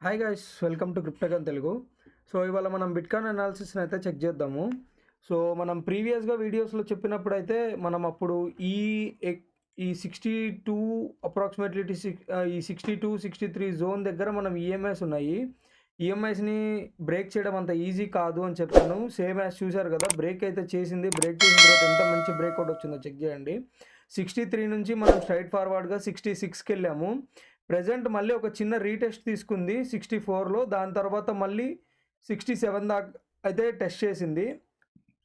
Hi guys, welcome to Cryptogun Telugu. So ఇవాళ మనం bitcoin అనాలిసిస్ని అయితే చెక్ చేద్దాము. సో మనం ప్రీవియస్గా వీడియోస్లో చెప్పినప్పుడైతే మనం అప్పుడు ఈ ఈ 62 అప్రాక్సిమేట్లీ ఈ 62-63 జోన్ దగ్గర మనం ఈఎంఐస్ ఉన్నాయి. ఈఎంఐస్ని బ్రేక్ చేయడం అంత ఈజీ కాదు అని చెప్పాను. సేమ్ యాజ్ చూశారు కదా, బ్రేక్ అయితే చేసింది. బ్రేక్ చేసిన తర్వాత ఎంత మంచి బ్రేక్అవుట్ వచ్చిందో చెక్ చేయండి. 63 నుంచి మనం స్ట్రైట్ ఫార్వర్డ్గా 66కి వెళ్ళాము. ప్రెజెంట్ మళ్ళీ ఒక చిన్న రీటెస్ట్ తీసుకుంది 64లో. దాని తర్వాత మళ్ళీ 67 దాకా అయితే టెస్ట్ చేసింది.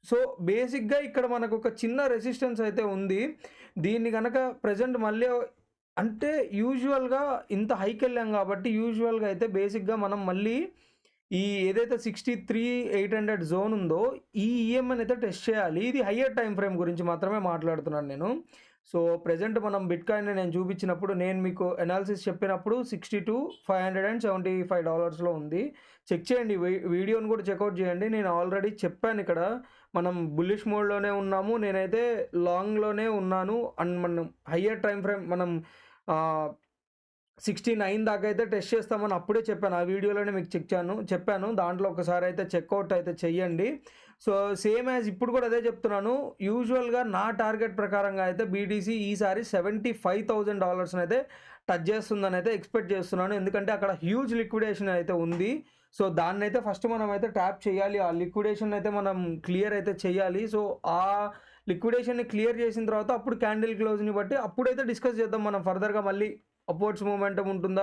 సో బేసిక్గా ఇక్కడ మనకు ఒక చిన్న రెసిస్టెన్స్ అయితే ఉంది. దీన్ని కనుక ప్రెజెంట్ మళ్ళీ అంటే యూజువల్గా ఇంత హైకి వెళ్ళాం కాబట్టి యూజువల్గా అయితే బేసిక్గా మనం మళ్ళీ ఈ ఏదైతే 63,800 జోన్ ఉందో ఈ ఈఎంఐని అయితే టెస్ట్ చేయాలి. ఇది హయ్యర్ టైం ఫ్రేమ్ గురించి మాత్రమే మాట్లాడుతున్నాను నేను. సో ప్రెజెంట్ మనం బిట్కాయిన్ నేను చూపించినప్పుడు, నేను మీకు అనాలిసిస్ చెప్పినప్పుడు $62,575లో ఉంది. చెక్ చేయండి, వీడియోని కూడా చెక్అవుట్ చేయండి. నేను ఆల్రెడీ చెప్పాను ఇక్కడ మనం బుల్లిష్ మోడ్లోనే ఉన్నాము, నేనైతే లాంగ్లోనే ఉన్నాను. అండ్ మనం హయ్యర్ టైం ఫ్రేమ్ మనం 69 దాకా అయితే టెస్ట్ చేస్తామని అప్పుడే చెప్పాను. ఆ వీడియోలోనే మీకు చెప్పాను. దాంట్లో ఒకసారి అయితే చెక్అవుట్ అయితే చెయ్యండి. సో సేమ్ యాజ్ ఇప్పుడు కూడా అదే చెప్తున్నాను. యూజువల్గా నా టార్గెట్ ప్రకారంగా అయితే బీటీసీ ఈసారి $75,000 అయితే టచ్ చేస్తుందని అయితే ఎక్స్పెక్ట్ చేస్తున్నాను. ఎందుకంటే అక్కడ హ్యూజ్ లిక్విడేషన్ అయితే ఉంది. సో దాన్ని అయితే ఫస్ట్ మనం అయితే ట్యాప్ చేయాలి. ఆ లిక్విడేషన్ అయితే మనం క్లియర్ అయితే చేయాలి. సో ఆ లిక్విడేషన్ని క్లియర్ చేసిన తర్వాత అప్పుడు క్యాండిల్ క్లోజ్ని బట్టి అప్పుడైతే డిస్కస్ చేద్దాం మనం ఫర్దర్గా మళ్ళీ అప్వర్డ్స్ మూమెంటం ఉంటుందా,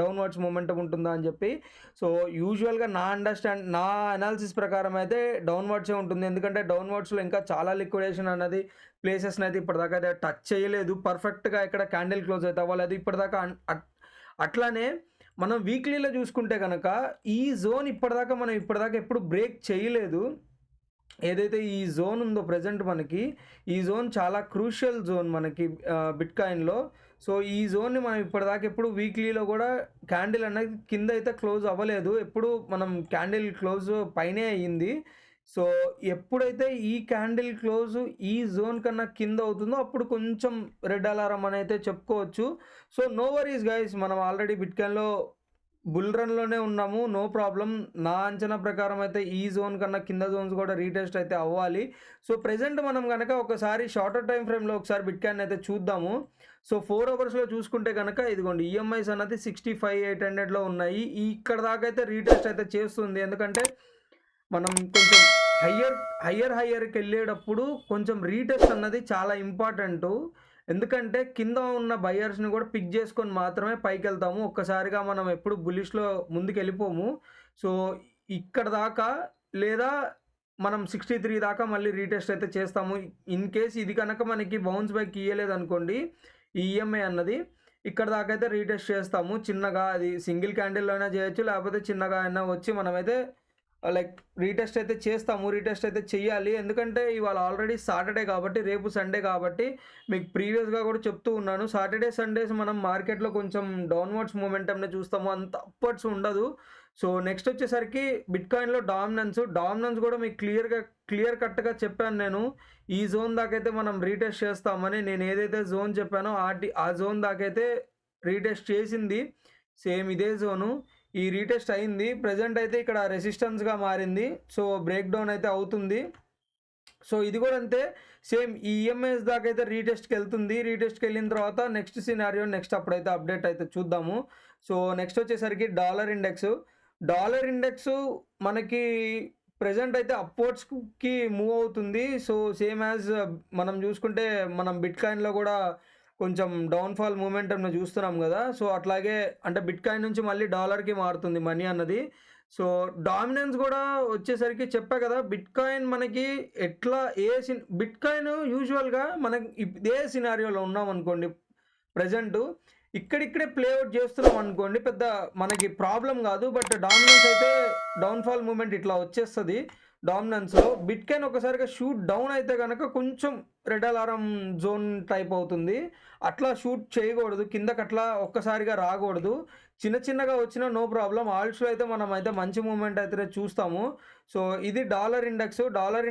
డౌన్వర్డ్స్ మూమెంటం ఉంటుందా అని చెప్పి. సో యూజువల్గా నా అనాలిసిస్ ప్రకారం అయితే డౌన్వర్డ్సే ఉంటుంది. ఎందుకంటే డౌన్వర్డ్స్లో ఇంకా చాలా లిక్విడేషన్ అన్నది ప్లేసెస్ని అయితే ఇప్పటిదాకా అయితే టచ్ చేయలేదు. పర్ఫెక్ట్గా ఇక్కడ క్యాండిల్ క్లోజ్ అయితే అవ్వలేదు ఇప్పటిదాకా. అట్లానే మనం వీక్లీలో చూసుకుంటే కనుక ఈ జోన్ ఇప్పటిదాకా ఎప్పుడు బ్రేక్ చేయలేదు. ఏదైతే ఈ జోన్ ఉందో ప్రెజెంట్ మనకి ఈ జోన్ చాలా క్రూషియల్ జోన్ మనకి బిట్కాయిన్లో. సో ఈ జోన్ని మనం ఇప్పటిదాకా ఎప్పుడు వీక్లీలో కూడా క్యాండిల్ అనేది కింద అయితే క్లోజ్ అవ్వలేదు. ఎప్పుడు మనం క్యాండిల్ క్లోజ్ పైనే అయ్యింది. సో ఎప్పుడైతే ఈ క్యాండిల్ క్లోజ్ ఈ జోన్ కన్నా కింద అవుతుందో అప్పుడు కొంచెం రెడ్ అలారం అని అయితే చెప్పుకోవచ్చు. సో నో వరీస్ గైస్, మనం ఆల్రెడీ బిట్కాయిన్లో బుల్ రన్లోనే ఉన్నాము, నో ప్రాబ్లం. నా అంచనా ప్రకారం అయితే ఈ జోన్ కన్నా కింద జోన్స్ కూడా రీటెస్ట్ అయితే అవ్వాలి. సో ప్రెజెంట్ మనం కనుక ఒకసారి షార్టర్ టైం ఫ్రేమ్లో ఒకసారి బిట్కాయిన్ అయితే చూద్దాము. సో 4 అవర్స్లో చూసుకుంటే కనుక ఇదిగోండి ఈఎంఐస్ అన్నది 65,800లో ఉన్నాయి. ఇక్కడ దాకా అయితే రీటెస్ట్ అయితే చేస్తుంది. ఎందుకంటే మనం కొంచెం హయ్యర్కి వెళ్ళేటప్పుడు కొంచెం రీటెస్ట్ అన్నది చాలా ఇంపార్టెంటు. ఎందుకంటే కింద ఉన్న బయర్స్ని కూడా పిక్ చేసుకొని మాత్రమే పైకి వెళ్తాము. ఒక్కసారిగా మనం ఎప్పుడు బులిష్లో ముందుకు వెళ్ళిపోము. సో ఇక్కడ దాకా లేదా మనం 63 దాకా మళ్ళీ రీటెస్ట్ అయితే చేస్తాము. ఇన్ కేస్ ఇది కనుక మనకి బౌన్స్ బ్యాక్ ఇయ్యలేదు అనుకోండి, ఈ ఈఎంఐ అన్నది ఇక్కడ దాకా అయితే రీటెస్ట్ చేస్తాము. చిన్నగా అది సింగిల్ క్యాండిల్లో అయినా చేయొచ్చు, లేకపోతే చిన్నగా అయినా వచ్చి మనమైతే లైక్ రీటెస్ట్ అయితే చేస్తాము. రీటెస్ట్ అయితే చెయ్యాలి. ఎందుకంటే ఇవాళ ఆల్రెడీ సాటర్డే కాబట్టి, రేపు సండే కాబట్టి మీకు ప్రీవియస్గా కూడా చెప్తూ ఉన్నాను. సాటర్డే సండేస్ మనం మార్కెట్లో కొంచెం డౌన్వర్డ్స్ మూమెంటంనే చూస్తాము, అంత అప్వర్డ్స్ ఉండదు. సో నెక్స్ట్ వచ్చేసరికి బిట్కాయిన్లో డామినెన్స్ కూడా మీకు క్లియర్ కట్గా చెప్పాను నేను. ఈ జోన్ దాకైతే మనం రీటెస్ట్ చేస్తామని నేను ఏదైతే జోన్ చెప్పానో ఆ జోన్ దాకైతే రీటెస్ట్ చేసింది. సేమ్ ఇదే జోను ఈ రీటెస్ట్ అయింది. ప్రజెంట్ అయితే ఇక్కడ రెసిస్టెన్స్గా మారింది. సో బ్రేక్ డౌన్ అయితే అవుతుంది. సో ఇది కూడా అంతే, సేమ్ ఈ ఈఎంఐస్ దాకా అయితే రీటెస్ట్కి వెళ్తుంది. రీటెస్ట్కి వెళ్ళిన తర్వాత నెక్స్ట్ సినారియో అప్పుడైతే అప్డేట్ అయితే చూద్దాము. సో నెక్స్ట్ వచ్చేసరికి డాలర్ ఇండెక్స్ మనకి ప్రజెంట్ అయితే అప్వర్డ్స్కి మూవ్ అవుతుంది. సో సేమ్ యాజ్ మనం చూసుకుంటే మనం బిట్కాయిన్లో కూడా కొంచెం డౌన్ఫాల్ మూమెంటంను చూస్తున్నాం కదా. సో అట్లాగే అంటే బిట్కాయిన్ నుంచి మళ్ళీ డాలర్కి మారుతుంది మనీ అన్నది. సో డామినెన్స్ కూడా వచ్చేసరికి చెప్పా కదా, బిట్కాయిన్ మనకి ఎట్లా బిట్కాయిన్ యూజువల్గా మనకి ఇదే సినారియోలో ఉన్నాం అనుకోండి, ప్రజెంట్ ఇక్కడిక్కడే ప్లేఅవుట్ చేస్తున్నాం అనుకోండి, పెద్ద మనకి ప్రాబ్లం కాదు. బట్ డామినెన్స్ అయితే డౌన్ఫాల్ మూమెంట్ ఇట్లా వచ్చేస్తుంది. డామినెన్స్లో బిట్కాయిన్ ఒకసారిగా షూట్ డౌన్ అయితే కనుక కొంచెం రెడ్ అలారం జోన్ టైప్ అవుతుంది. అట్లా షూట్ చేయకూడదు, కిందకి అట్లా ఒక్కసారిగా రాకూడదు. చిన్నగా వచ్చినా నో ప్రాబ్లం. ఆల్ట్స్లో అయితే మనం అయితే మంచి మూమెంట్ అయితే చూస్తాము. సో ఇది డాలర్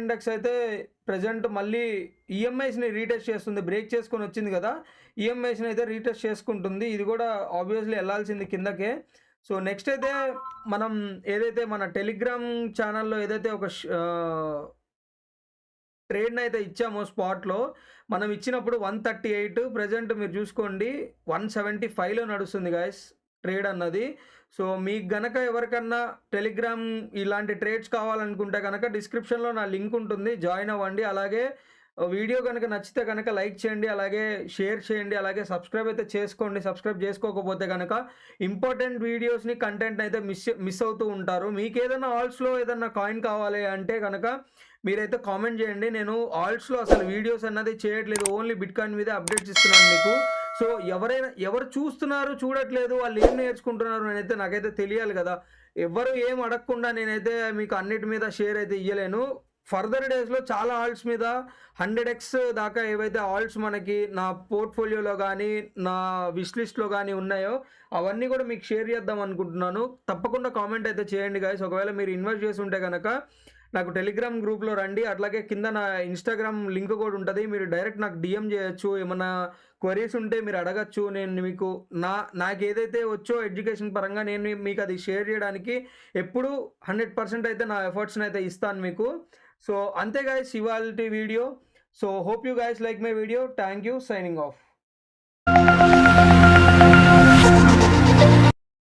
ఇండెక్స్ అయితే ప్రజెంట్ మళ్ళీ ఈఎంఐస్ని రీటెస్ట్ చేస్తుంది. బ్రేక్ చేసుకొని వచ్చింది కదా, ఈఎంఐస్ని అయితే రీటెస్ట్ చేసుకుంటుంది. ఇది కూడా ఆబ్వియస్లీ వెళ్ళాల్సింది కిందకే. సో నెక్స్ట్ అయితే మనం ఏదైతే మన టెలిగ్రామ్ ఛానల్‌లో ఏదైతే ఒక ట్రేడ్‌ని అయితే ఇచ్చామో స్పాట్‌లో, మనం ఇచ్చినప్పుడు 138 ప్రెజెంట్ మీరు చూసుకోండి 175లో నడుస్తుంది గైస్ ట్రేడ్ అన్నది. సో మీకు గనక ఎవరికన్నా టెలిగ్రామ్ ఇలాంటి ట్రేడ్స్ కావాలనుకుంటే గనక డిస్క్రిప్షన్‌లో నా లింక్ ఉంటుంది. జాయిన్ అవ్వండి. అలాగే వీడియో గనక నచ్చితే గనక లైక్ చేయండి. అలాగే షేర్ చేయండి. అలాగే సబ్స్క్రైబ్ అయితే చేసుకోండి. సబ్స్క్రైబ్ చేసుకోకపోతే గనక ఇంపార్టెంట్ వీడియోస్‌ని, కంటెంట్‌ని అయితే మిస్ అవుతూ ఉంటారు. మీకేదైనా ఆల్ట్స్‌లో ఏదన్నా కాయిన్ కావాలి అంటే గనక మీరైతే కామెంట్ చేయండి. నేను ఆల్ట్స్‌లో అసలు వీడియోస్ అన్నది చేయట్లేదు. ఓన్లీ బిట్‌కాయిన్ మీదే అప్డేట్స్ ఇస్తున్నాను మీకు. సో ఎవరు చూస్తున్నారు, చూడట్లేదు, వాళ్ళు ఏం నేర్చుకుంటున్నారు నేనైతే నాకైతే తెలియాలి గదా! ఎవ్వరు ఏం అడగకుండా నేనైతే మీకు అన్నిటి మీద షేర్ అయితే ఇయ్యలేను. ఫర్దర్ డేస్‌లో చాలా ఆల్ట్స్ మీద 100x దాకా ఏవైతే ఆల్ట్స్ మనకి నా పోర్ట్‌ఫోలియోలో గానీ, నా విష్ లిస్ట్‌లో గానీ ఉన్నాయో అవన్నీ గూడా మీకు షేర్ చేద్దాం అనుకుంటున్నాను. తప్పకుండా కామెంట్ అయితే చేయండి గైస్. ఒకవేళ మీరు ఇన్వెస్ట్ చేసుంటే గనక నాకు టెలిగ్రామ్ గ్రూప్‌లో రండి. అట్లాగే కింద నా ఇన్‌స్టాగ్రామ్ లింక్ కూడా ఉంటది. మీరు డైరెక్ట్ నాకు డీఎం చేయొచ్చు. ఏమన్నా క్వెరీస్ ఉంటే మీరు అడగచ్చు. నేను మీకు నాకేదైతే వచ్చో ఎడ్యుకేషన్ పరంగా నేను మీకు అది షేర్ చేయడానికి ఎప్పుడూ 100% అయితే నా ఎఫర్ట్స్‌ని అయితే ఇస్తాను మీకు. సో అంతే గైస్ ఇవాల్టి video. So hope you guys like my video. Thank you. Signing off.